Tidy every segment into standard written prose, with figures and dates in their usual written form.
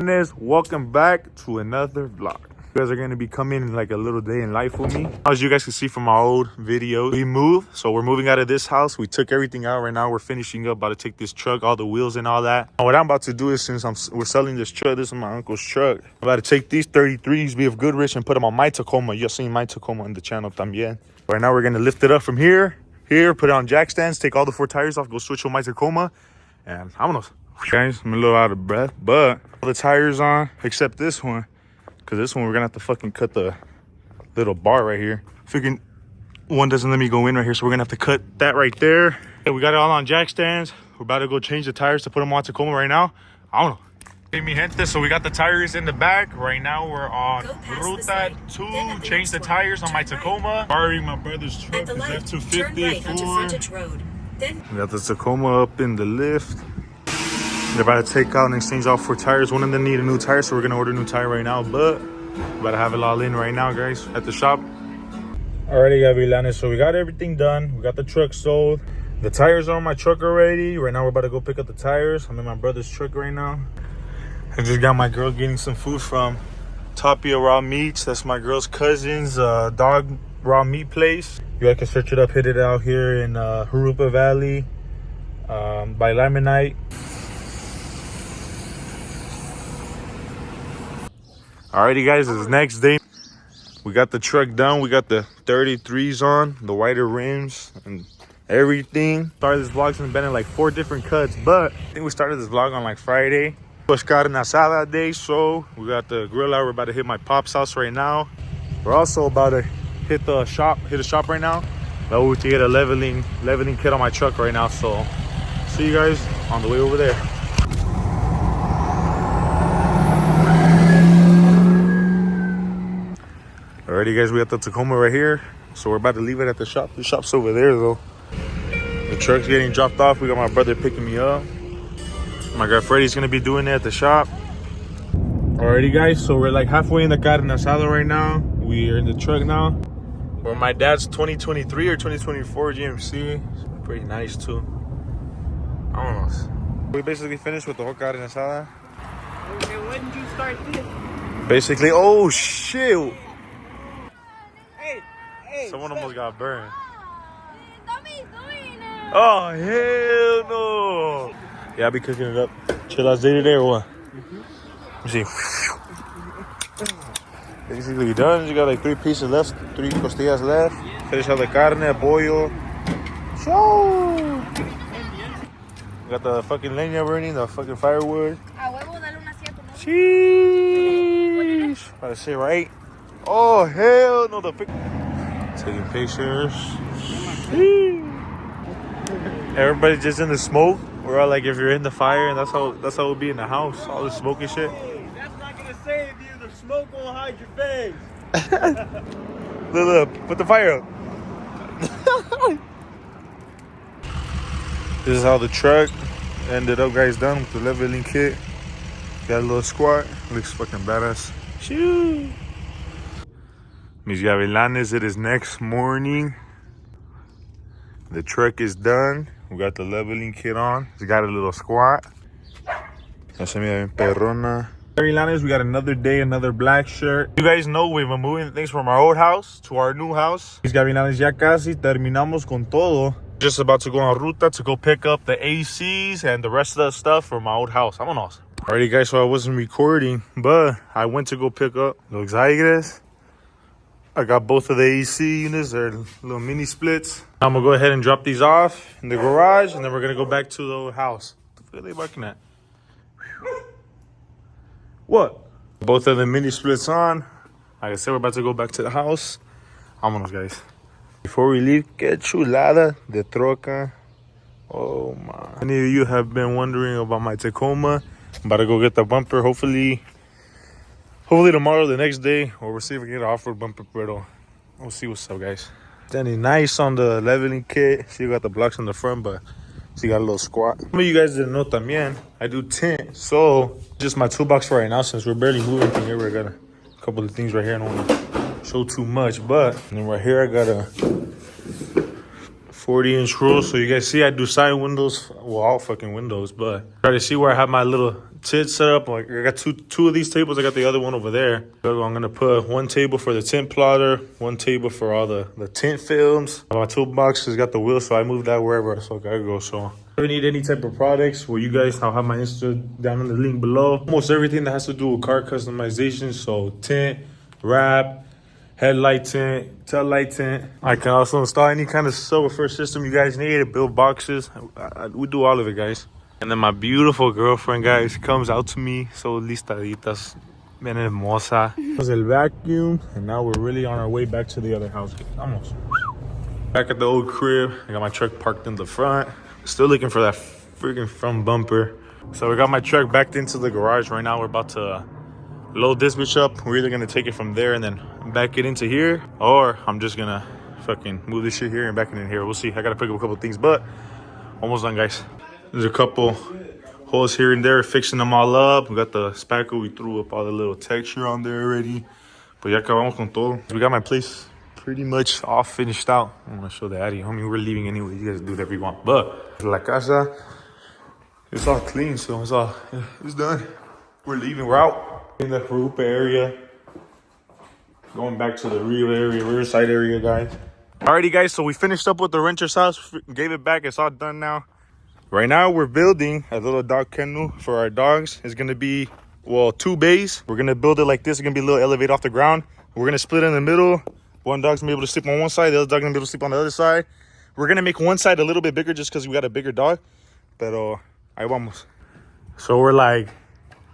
Welcome back to another vlog. You guys are going to be coming in like a little day in life with me. As you guys can see from our old video, we moved. So we're moving out of this house. We took everything out. Right now we're finishing up, about to take this truck, all the wheels and all that. And what I'm about to do is, since we're selling this truck, this is my uncle's truck, I'm about to take these 33s, be of good rich, and put them on my Tacoma. You've seen my Tacoma on the channel también. Right now we're going to lift it up from here, put it on jack stands, take all the 4 tires off, go switch on my Tacoma, and vámonos. Guys, I'm a little out of breath, but all the tires on except this one, because this one we're gonna have to fucking cut the little bar right here. Freaking one doesn't let me go in right here, so we're gonna have to cut that right there. And we got it all on jack stands. We're about to go change the tires to put them on Tacoma right now. I don't know. Hey, mi gente, so we got the tires in the back. Right now we're on Ruta 2, change the tires on my Tacoma. Borrowing my brother's truck, his F-250 We got the Tacoma up in the lift. They're about to take out and exchange all 4 tires. One of them need a new tire, so we're gonna order a new tire right now, but we're about to have it all in right now, guys, at the shop. Alrighty, Gavilanes, so we got everything done. We got the truck sold. The tires are on my truck already. Right now we're about to go pick up the tires. I'm in my brother's truck right now. I just got my girl getting some food from Tapia Raw Meats. That's my girl's cousin's dog raw meat place. You guys can search it up, hit it out here in Jurupa Valley by Lamanite. Alrighty, guys, it's the next day. We got the truck done. We got the 33s on, the wider rims and everything. Started this vlog since been in like 4 different cuts, but I think we started this vlog on like Friday. Was carne asada day, so we got the grill out. We're about to hit my pop's house right now. We're also about to hit the shop right now. That way to get a leveling kit on my truck right now. So see you guys on the way over there. Alrighty, guys, we got the Tacoma right here, so we're about to leave it at the shop. The shop's over there though. The truck's getting dropped off. We got my brother picking me up. My guy Freddy's gonna be doing it at the shop. Alrighty, guys, so we're like halfway in the carne asada right now. We are in the truck now. Or my dad's 2023 or 2024 GMC. It's pretty nice too. I don't know. We basically finished with the whole carne asada. Okay, when did you start this? Basically, oh shit! Hey, Someone almost got burned. Oh, Oh, hell no. Yeah, I'll be cooking it up. Chill out day today or what? Let me see. Basically done. You got like 3 pieces left, 3 costillas left. Finish out the carne, pollo. Show! Got the fucking leña burning, the fucking firewood. Sheesh. About to say right. Oh, hell no. Taking pictures. Everybody just in the smoke. We're all like, if you're in the fire, and that's how it'll be in the house. All the smoke and shit. That's not gonna save you. The smoke won't hide your face. Look, put the fire up. This is how the truck ended up, guys, done with the leveling kit. Got a little squat. Looks fucking badass. Shoo. Mis Gavilanes, it is next morning. The truck is done. We got the leveling kit on. It's got a little squat. Perrona. Gavilanes, we got another day, another black shirt. You guys know we've been moving things from our old house to our new house. Mis Gavilanes, ya casi terminamos con todo. Just about to go on Ruta to go pick up the ACs and the rest of the stuff from my old house. Vámonos. Alrighty, guys, so I wasn't recording, but I went to go pick up los aires. I got both of the AC units. They're little mini splits. I'm gonna go ahead and drop these off in the garage, and then we're gonna go back to the house. What the fuck are they barking at? What? Both of the mini splits on. Like I said, we're about to go back to the house. Vámonos, guys. Before we leave, que chulada de troca. Oh my. Many of you have been wondering about my Tacoma. I'm about to go get the bumper. Hopefully tomorrow, the next day, or we'll see if we can get an off-road bumper, but we'll see what's up, guys. Standing nice on the leveling kit. See, you got the blocks on the front, but see, you got a little squat. Some of you guys didn't know también, I do tint. So, just my toolbox for right now, since we're barely moving from here. We got a couple of things right here. I don't want to show too much, but then right here, I got a 40-inch rule. So you guys see, I do side windows, well, all fucking windows, but try to see where I have my little tent set up. Like I got two of these tables. I got the other one over there. So I'm gonna put one table for the tent plotter, one table for all the tent films. My toolbox has got the wheel, so I moved that wherever I gotta go. So if you need any type of products, well, you guys, I'll have my Insta down in the link below. Almost everything that has to do with car customization. So tent, wrap, headlight tint, tail light tint. I can also install any kind of subwoofer system you guys need to build boxes. We do all of it, guys. And then my beautiful girlfriend, guys, comes out to me. So listaditas, bien hermosa. There's a vacuum, and now we're really on our way back to the other house. Almost. Back at the old crib, I got my truck parked in the front. Still looking for that freaking front bumper. So we got my truck backed into the garage. Right now we're about to load this bitch up. We're either gonna take it from there and then back it into here, or I'm just gonna fucking move this shit here and back it in here. We'll see. I gotta pick up a couple things, but almost done, guys. There's a couple holes here and there, fixing them all up. We got the spackle. We threw up all the little texture on there already. But ya acabamos con todo. We got my place pretty much all finished out. I'm gonna show the Addy. I mean, we're leaving anyway. You guys do whatever you want. But la casa, it's all clean, so it's done. We're leaving. We're out in the Harupa area. Going back to the real area, Riverside area, guys. Alrighty, guys, so we finished up with the renter's house. Gave it back. It's all done now. Right now, we're building a little dog kennel for our dogs. It's gonna be, well, 2 bays. We're gonna build it like this. It's gonna be a little elevated off the ground. We're gonna split in the middle. One dog's gonna be able to sleep on one side. The other dog's gonna be able to sleep on the other side. We're gonna make one side a little bit bigger just because we got a bigger dog. Pero ahí vamos. So we're like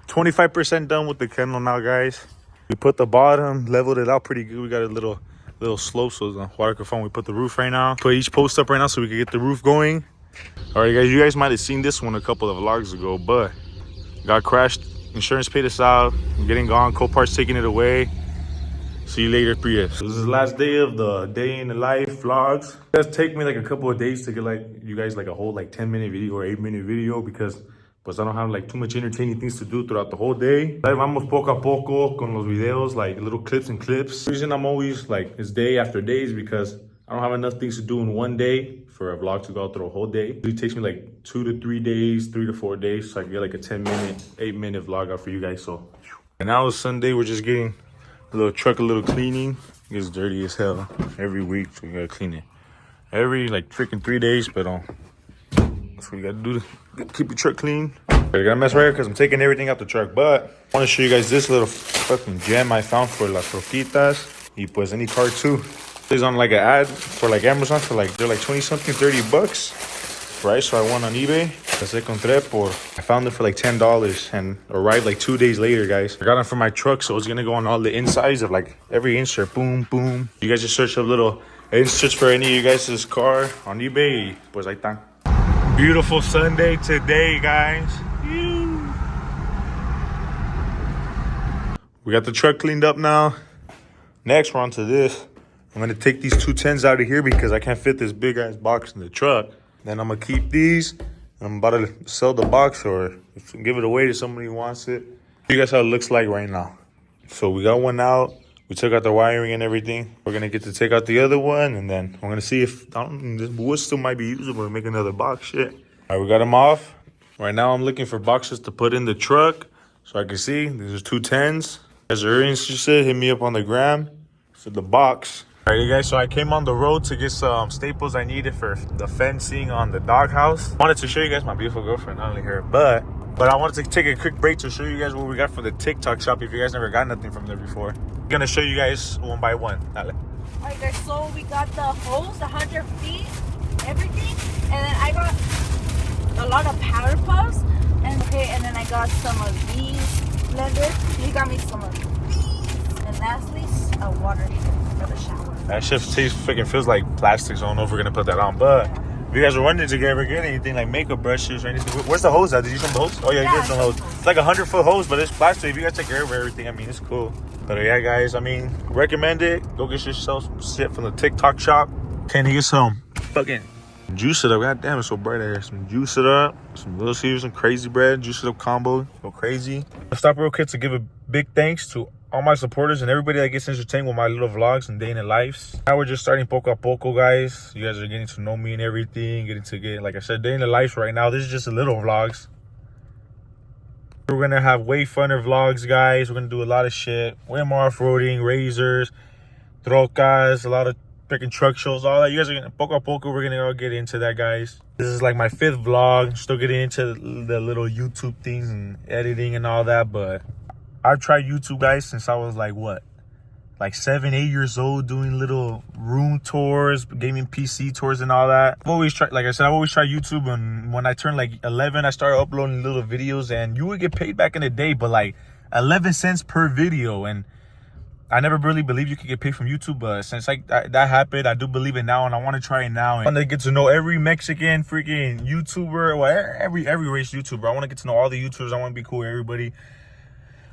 25% done with the kennel now, guys. We put the bottom, leveled it out pretty good. We got a little slope so the water can fall. We put the roof right now. Put each post up right now so we can get the roof going. All right, guys, you guys might have seen this one a couple of vlogs ago, but got crashed. Insurance paid us out. I'm getting gone. Copart's taking it away. See you later, Prius. This is the last day of the day in the life vlogs. It does take me like a couple of days to get like you guys like a whole like 10-minute video or 8-minute video because pues I don't have like too much entertaining things to do throughout the whole day. Ahí vamos poco a poco con los videos, like little clips and clips. The reason I'm always like it's day after day is because I don't have enough things to do in one day for a vlog to go through a whole day. It takes me like 2 to 3 days, 3 to 4 days, so I can get like a 10-minute, 8-minute vlog out for you guys. So, and now it's Sunday. We're just getting the little truck a little cleaning. It's dirty as hell every week, so we gotta clean it every like freaking 3 days. But that's what you gotta do to keep your truck clean. I got a mess right here because I'm taking everything out the truck. But I want to show you guys this little fucking gem I found for las troquitas y pues any car too. It's on like an ad for like Amazon for like they're like 20 something, 30 bucks, right? So I went on eBay. I found it for like $10 and arrived like 2 days later, guys. I got it for my truck, so it's gonna go on all the insides of like every insert. Boom, boom. You guys just search up little inserts for any of you guys' car on eBay. Pues ahí están. Beautiful Sunday today, guys. We got the truck cleaned up now. Next, we're on to this. I'm gonna take these 2 tens out of here because I can't fit this big ass box in the truck. Then I'm gonna keep these. I'm about to sell the box or give it away to somebody who wants it. You guys how it looks like right now. So we got one out. We took out the wiring and everything. We're gonna get to take out the other one, and then we're gonna see if this wood still might be usable to make another box. Shit. All right, we got them off. Right now, I'm looking for boxes to put in the truck so I can see. These are 2 tens. As you're interested, hit me up on the gram for the box. Alrighty, guys, so I came on the road to get some staples I needed for the fencing on the doghouse. Wanted to show you guys my beautiful girlfriend, not only here, but I wanted to take a quick break to show you guys what we got for the TikTok shop if you guys never got nothing from there before. I'm gonna show you guys one by one. Dale. Alright, guys, so we got the hose, 100 feet, everything, and then I got a lot of powder puffs, and then I got some of these blenders. He got me some of these, and lastly, a water head for the shower. That shit freaking feels like plastic, so I don't know if we're gonna put that on. But if you guys are wondering to ever get anything like makeup brushes or anything, where's the hose at? Did you use some hose? Oh yeah, you got some hose. It's like a 100-foot hose, but it's plastic. If you guys take care of everything, I mean, it's cool. But yeah, guys, I mean, recommend it. Go get yourself some shit from the TikTok shop. Can you get some fucking juice it up? God damn, it's so bright out here. Some juice it up, some Little Caesars, some crazy bread, juice it up combo. Go crazy. Let's stop real quick to give a big thanks to all my supporters and everybody that gets entertained with my little vlogs and day in the lives. Now we're just starting poco a poco, guys. You guys are getting to know me and everything, like I said, day in the lives right now. This is just a little vlogs. We're gonna have way funner vlogs, guys. We're gonna do a lot of shit. Way more off-roading, razors, trocas, a lot of freaking truck shows, all that. You guys are gonna, poco a poco, we're gonna all get into that, guys. This is like my 5th vlog. Still getting into the little YouTube things and editing and all that, but I've tried YouTube, guys, since I was like, what? Like 7, 8 years old, doing little room tours, gaming PC tours and all that. I've always tried, like I said, I've always tried YouTube, and when I turned like 11, I started uploading little videos, and you would get paid back in the day, but like 11 cents per video. And I never really believed you could get paid from YouTube, but since like that happened, I do believe it now, and I want to try it now. And I want to get to know every Mexican freaking YouTuber, well, every race YouTuber. I want to get to know all the YouTubers. I want to be cool with everybody.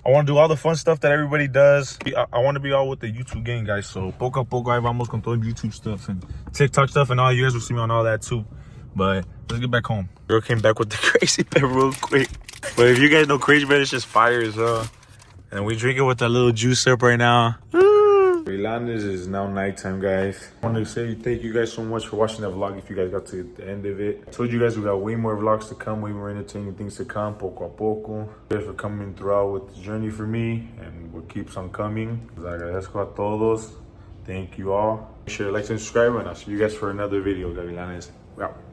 I want to do all the fun stuff that everybody does. I want to be all with the YouTube gang, guys. So poco a poco, ahí vamos con todo YouTube stuff and TikTok stuff and all. You guys will see me on all that too. But let's get back home. Girl came back with the crazy pet real quick. But if you guys know crazy pet, it's just fire as well. And we drink it with that little juice syrup right now. Gavilanes is now nighttime, guys. I want to say thank you guys so much for watching that vlog. If you guys got to the end of it, I told you guys we got way more vlogs to come, way more entertaining things to come. Poco a poco. Thank you guys for coming throughout with the journey for me, and what keeps on coming. Gracias a todos. Thank you all. Make sure to like and subscribe, and I'll see you guys for another video, Gavilanes. Out.